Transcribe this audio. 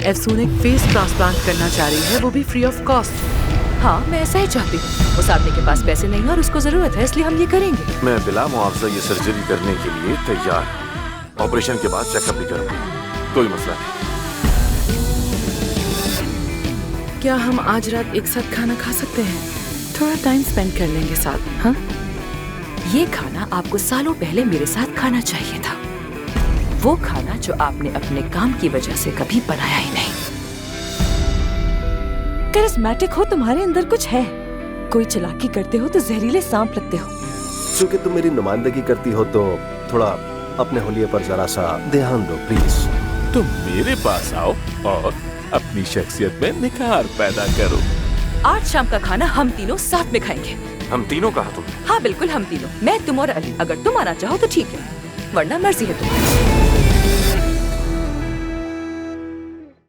एफसून एक face transplant करना चाह रही है, वो भी फ्री ऑफ कॉस्ट। हाँ, मैं ऐसा ही चाहती हूँ। उस आदमी के पास पैसे नहीं है और उसको जरूरत है, इसलिए हम ये करेंगे। मैं बिला मुआवजा ये सर्जरी करने के लिए तैयार हूँ। ऑपरेशन के बाद चेकअप भी करूँगा, कोई मसला नहीं। क्या हम आज रात एक साथ खाना खा सकते हैं? थोड़ा टाइम स्पेंड कर लेंगे साथ। हाँ, ये खाना आपको सालों पहले मेरे साथ खाना चाहिए था। वो खाना जो आपने अपने काम की वजह से कभी बनाया ही नहीं। करिश्मेटिक हो, तुम्हारे अंदर कुछ है। कोई चालाकी करते हो तो जहरीले सांप लगते हो। क्योंकि तुम मेरी नुमाइंदगी करती हो तो थोड़ा अपने हुलिये पर जरा सा ध्यान दो प्लीज। तुम मेरे पास आओ और अपनी शख्सियत में निखार पैदा करो। आज शाम का खाना हम तीनों साथ में खाएंगे। हम तीनों कहा तुमने? हाँ बिल्कुल, हम तीनों, मैं, तुम और अली। अगर तुम आना चाहो तो ठीक है, वरना मर्जी है तुम्हारी।